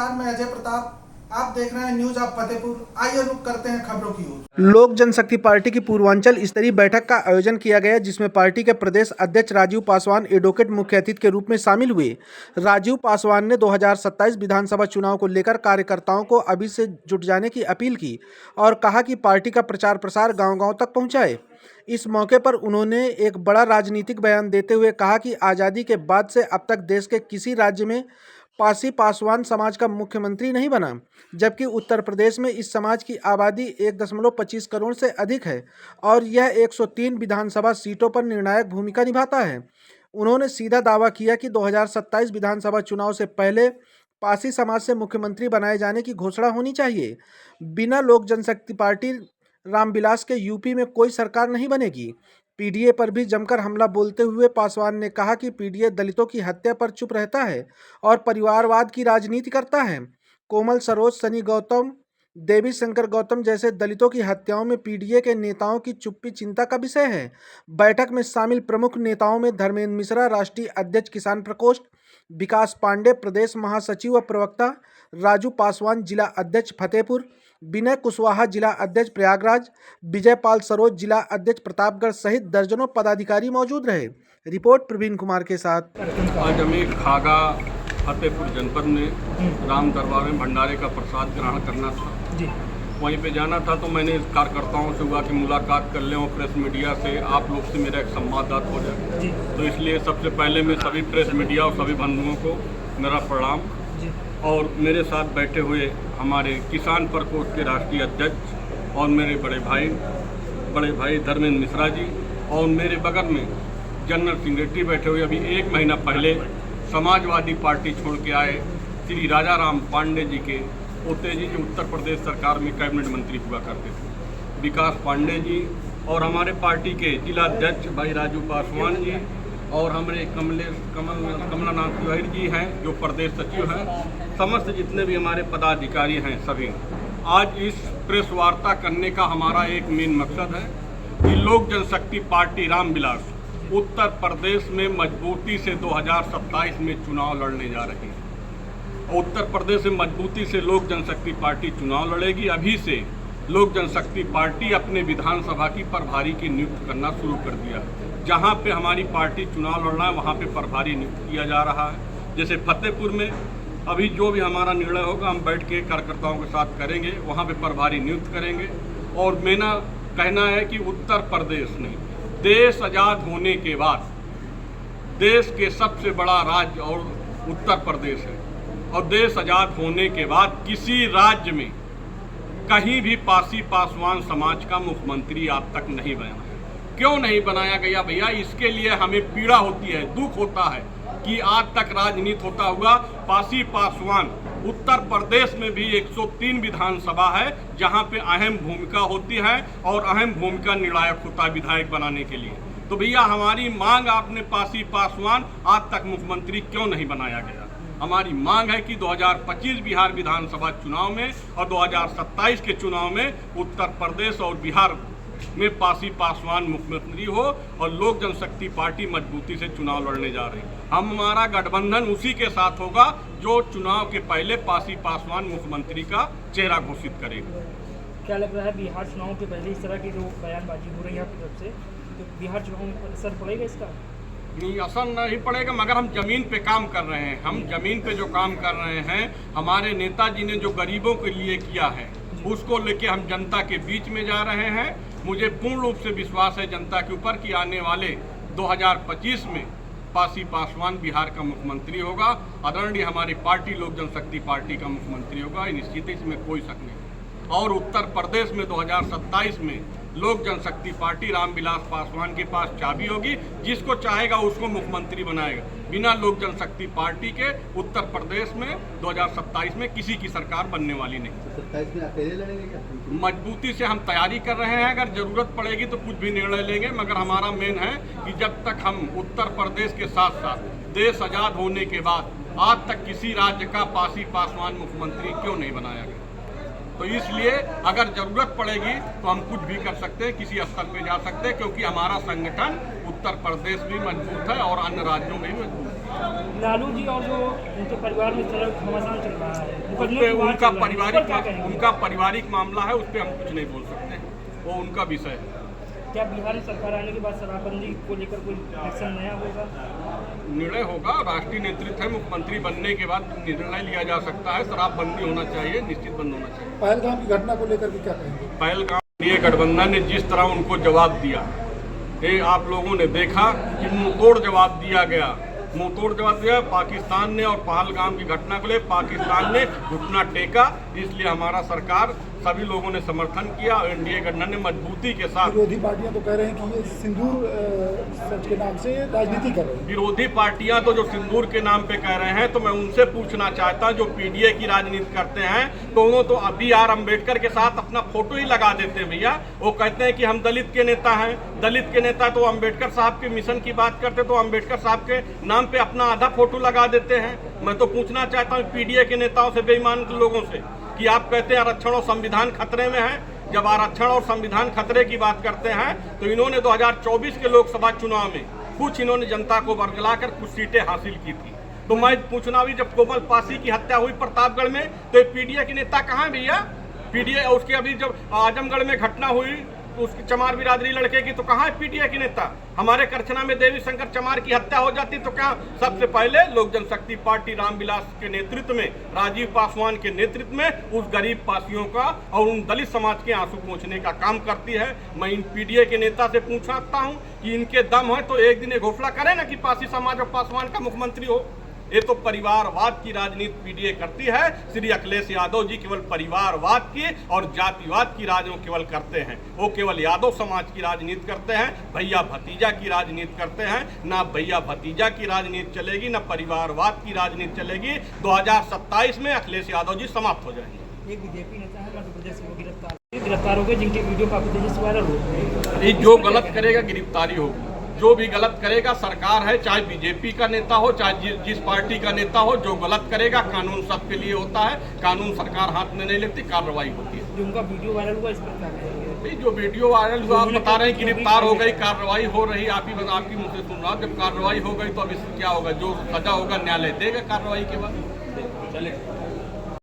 नमस्कार, मैं अजय प्रताप। आप देख रहे हैं न्यूज ऑफ फतेहपुर। आइए रुक करते हैं खबरों की ओर। लोक जनशक्ति पार्टी की पूर्वांचल स्तरीय बैठक का आयोजन किया गया, जिसमें पार्टी के प्रदेश अध्यक्ष राजीव पासवान एडवोकेट मुख्य अतिथि के रूप में शामिल हुए। राजीव पासवान ने 2027 विधानसभा चुनाव को लेकर कार्यकर्ताओं को अभी से जुट जाने की अपील की और कहा कि पार्टी का प्रचार प्रसार गांव-गांव तक पहुंचाए। इस मौके पर उन्होंने एक बड़ा राजनीतिक बयान देते हुए कहा कि आज़ादी के बाद से अब तक देश के किसी राज्य में पासी पासवान समाज का मुख्यमंत्री नहीं बना, जबकि उत्तर प्रदेश में इस समाज की आबादी 1.25 करोड़ से अधिक है और यह 103 विधानसभा सीटों पर निर्णायक भूमिका निभाता है। उन्होंने सीधा दावा किया कि 2027 विधानसभा चुनाव से पहले पासी समाज से मुख्यमंत्री बनाए जाने की घोषणा होनी चाहिए। बिना लोक जनशक्ति पार्टी रामविलास के यूपी में कोई सरकार नहीं बनेगी। पीडीए पर भी जमकर हमला बोलते हुए पासवान ने कहा कि पीडीए दलितों की हत्या पर चुप रहता है और परिवारवाद की राजनीति करता है। कोमल सरोज, सनी गौतम, देवी शंकर गौतम जैसे दलितों की हत्याओं में पीडीए के नेताओं की चुप्पी चिंता का विषय है। बैठक में शामिल प्रमुख नेताओं में धर्मेंद्र मिश्रा, राष्ट्रीय अध्यक्ष किसान प्रकोष्ठ, विकास पांडे, प्रदेश महासचिव व प्रवक्ता, राजू पासवान, जिला अध्यक्ष फतेहपुर, विनय कुशवाहा, जिला अध्यक्ष प्रयागराज, विजय पाल सरोज, जिला अध्यक्ष प्रतापगढ़ सहित दर्जनों पदाधिकारी मौजूद रहे। रिपोर्ट प्रवीण कुमार के साथ। आज हमें खागा फतेहपुर जनपद में राम दरबार में भंडारे का प्रसाद ग्रहण करना था जी। वहीं पे जाना था तो मैंने कार्यकर्ताओं से हुआ कि मुलाकात कर लें और प्रेस मीडिया से आप लोग से मेरा एक संवाददाता हो जाए जी। तो इसलिए सबसे पहले मैं सभी प्रेस मीडिया और सभी बंधुओं को मेरा प्रणाम जी। और मेरे साथ बैठे हुए हमारे किसान प्रकोष्ठ के राष्ट्रीय अध्यक्ष और मेरे बड़े भाई धर्मेंद्र मिश्रा जी और मेरे बगल में जनरल सिंह रेड्डी बैठे हुए। अभी 1 महीना पहले समाजवादी पार्टी छोड़ के आए श्री राजा राम पांडे जी के पोते जी जो उत्तर प्रदेश सरकार में कैबिनेट मंत्री हुआ करते थे, विकास पांडे जी, और हमारे पार्टी के जिला अध्यक्ष भाई राजू पासवान जी और हमारे कमलानाथ तिवारी जी हैं जो प्रदेश सचिव हैं। समस्त जितने भी हमारे पदाधिकारी हैं सभी आज इस प्रेस वार्ता करने का हमारा एक मेन मकसद है कि लोक जनशक्ति पार्टी रामविलास उत्तर प्रदेश में मजबूती से 2027 में चुनाव लड़ने जा रही है। उत्तर प्रदेश में मजबूती से लोक जनशक्ति पार्टी चुनाव लड़ेगी। अभी से लोक जनशक्ति पार्टी अपने विधानसभा की प्रभारी की नियुक्त करना शुरू कर दिया। जहां पे हमारी पार्टी चुनाव लड़ना है वहां पे प्रभारी नियुक्त किया जा रहा है। जैसे फतेहपुर में अभी जो भी हमारा निर्णय होगा हम बैठ के कार्यकर्ताओं के साथ करेंगे, वहाँ पे प्रभारी नियुक्त करेंगे। और मेरा कहना है कि उत्तर प्रदेश ने देश आज़ाद होने के बाद देश के सबसे बड़ा राज्य और उत्तर प्रदेश है और देश आज़ाद होने के बाद किसी राज्य में कहीं भी पासी पासवान समाज का मुख्यमंत्री आज तक नहीं बना। क्यों नहीं बनाया गया भैया? इसके लिए हमें पीड़ा होती है, दुख होता है कि आज तक राजनीति होता हुआ पासी पासवान उत्तर प्रदेश में भी 103 विधानसभा है जहां पे अहम भूमिका होती है और अहम भूमिका निर्णायक होता है विधायक बनाने के लिए। तो भैया हमारी मांग, आपने पासी पासवान आज तक मुख्यमंत्री क्यों नहीं बनाया गया? हमारी मांग है कि 2025 बिहार विधानसभा चुनाव में और 2027 के चुनाव में उत्तर प्रदेश और बिहार में पासी पासवान मुख्यमंत्री हो और लोक जनशक्ति पार्टी मजबूती से चुनाव लड़ने जा रही है। हमारा गठबंधन उसी के साथ होगा जो चुनाव के पहले पासी पासवान मुख्यमंत्री का चेहरा घोषित करेगा। क्या लग रहा है बिहार चुनाव के पहले इस तरह की जो बयानबाजी हो रही है आपकी तरफ से, तो बिहार चुनाव में असर पड़ेगा इसका? नहीं, असर नहीं पड़ेगा, मगर हम जमीन पे काम कर रहे हैं। हम जमीन पे जो काम कर रहे हैं, हमारे नेताजी ने जो गरीबों के लिए किया है उसको लेके हम जनता के बीच में जा रहे हैं। मुझे पूर्ण रूप से विश्वास है जनता के ऊपर कि आने वाले 2025 में पासी पासवान बिहार का मुख्यमंत्री होगा। आदरणीय हमारी पार्टी लोक जनशक्ति पार्टी का मुख्यमंत्री होगा, निश्चित ही इसमें कोई शक नहीं। और उत्तर प्रदेश में 2027 में लोक जनशक्ति पार्टी रामविलास पासवान के पास चाबी होगी, जिसको चाहेगा उसको मुख्यमंत्री बनाएगा। बिना लोक जनशक्ति पार्टी के उत्तर प्रदेश में 2027 में किसी की सरकार बनने वाली नहीं। 27 में अकेले लड़ेंगे क्या? मजबूती से हम तैयारी कर रहे हैं, अगर जरूरत पड़ेगी तो कुछ भी निर्णय लेंगे, मगर हमारा मेन है कि जब तक हम उत्तर प्रदेश के साथ साथ देश आज़ाद होने के बाद आज तक किसी राज्य का पासी पासवान मुख्यमंत्री क्यों नहीं बनाया गया। तो इसलिए अगर जरूरत पड़ेगी तो हम कुछ भी कर सकते हैं, किसी स्तर पे जा सकते हैं, क्योंकि हमारा संगठन उत्तर प्रदेश भी मजबूत है और अन्य राज्यों में भी मजबूत है। लालू जी और जो उनके परिवार में घमासान चल रहा है, उस मुकदमे पे की बात उनका चल रहा है, इस पर क्या कहेंगे? उनका पारिवारिक मामला है, उस पर हम कुछ नहीं बोल सकते, वो उनका विषय है। क्या बिहार में सरकार आने के बाद शराबबंदी को लेकर कोई एक्शन नया होगा? निर्णय होगा, राष्ट्रीय नेतृत्व है, मुख्यमंत्री बनने के बाद निर्णय लिया जा सकता है। शराबबंदी होना चाहिए, निश्चित बंद होना चाहिए। पहलगाम की घटना को लेकर के क्या कहेंगे? पहलगाम ये गठबंधन ने जिस तरह उनको जवाब दिया, ये आप लोगों ने देखा कि मुंहतोड़ जवाब दिया गया। मुंहतोड़ जवाब दिया पाकिस्तान ने, और पहलगाम की घटना को लेकर पाकिस्तान ने घुटना टेका। इसलिए हमारा सरकार सभी लोगों ने समर्थन किया और एनडीए गठबंधन ने मजबूती के साथ। विरोधी पार्टियां तो कह रहे हैं कि ये सिंदूर सच के नाम से राजनीति कर रहे हैं। विरोधी पार्टियां तो जो सिंदूर के नाम पे कह रहे हैं, तो मैं उनसे पूछना चाहता हूं, जो पीडीए की राजनीति करते हैं, तो उन्होंने तो अभी आर अम्बेडकर के साथ अपना फोटो ही लगा देते हैं भैया। वो कहते हैं कि हम दलित के नेता हैं, दलित के नेता, तो अम्बेडकर साहब के मिशन की बात करते तो अम्बेडकर साहब के नाम पे अपना आधा फोटो लगा देते हैं। मैं तो पूछना चाहता हूँ पीडीए के नेताओं से, बेईमान लोगों से, कि आप कहते हैं आरक्षण और संविधान खतरे में है। जब आरक्षण और संविधान खतरे की बात करते हैं, तो इन्होंने 2024 के लोकसभा चुनाव में कुछ इन्होंने जनता को बरगलाकर कुछ सीटें हासिल की थी। तो मैं पूछना भी, जब कोमल पासी की हत्या हुई प्रतापगढ़ में, तो पीडीए के नेता कहाँ भैया? पीडीए उसके अभी जब आजमगढ़ में घटना हुई उसकी चमार बिरादरी लड़के की, तो कहाँ है पीडीए के नेता? हमारे करछना में देवी शंकर चमार की हत्या हो जाती तो क्या सबसे पहले लोक जनशक्ति पार्टी रामविलास के नेतृत्व में, राजीव पासवान के नेतृत्व में उस गरीब पासियों का और उन दलित समाज के आंसू पोंछने का काम करती है। मैं इन पीडीए के नेता से पूछता हूँ कि इनके दम है तो एक दिन ये घोषणा करें ना कि पासी समाज और पासवान का मुख्यमंत्री हो। ये तो परिवारवाद की राजनीति पीडीए करती है। श्री अखिलेश यादव जी केवल परिवारवाद की और जातिवाद की राजनीति केवल करते हैं। वो केवल यादव समाज की राजनीति करते हैं, भैया भतीजा की राजनीति करते हैं। ना भैया भतीजा की राजनीति चलेगी, ना परिवारवाद की राजनीति चलेगी। 2027 में अखिलेश यादव जी समाप्त हो जाएंगे। एक बीजेपी नेता है मध्य प्रदेश से, वो गिरफ्तार हो गए, जिनके वीडियो काफी तेजी से वायरल हो गए। जो गलत करेगा गिरफ्तारी होगी, जो भी गलत करेगा, सरकार है, चाहे बीजेपी का नेता हो, चाहे जिस पार्टी का नेता हो, जो गलत करेगा कानून सबके लिए होता है। कानून सरकार हाथ में नहीं लेती, कार्रवाई होती है। जो उनका वीडियो वायरल हुआ, इस पर क्या कहेंगे? जो वीडियो वायरल हुआ, आप बता रहे हैं गिरफ्तार हो गई, कार्रवाई हो रही, आपकी मुझसे सुन रहा हूँ। जब कार्रवाई हो गई तो अब इससे क्या होगा? जो सजा होगा न्यायालय देगा कार्रवाई के बाद। चले।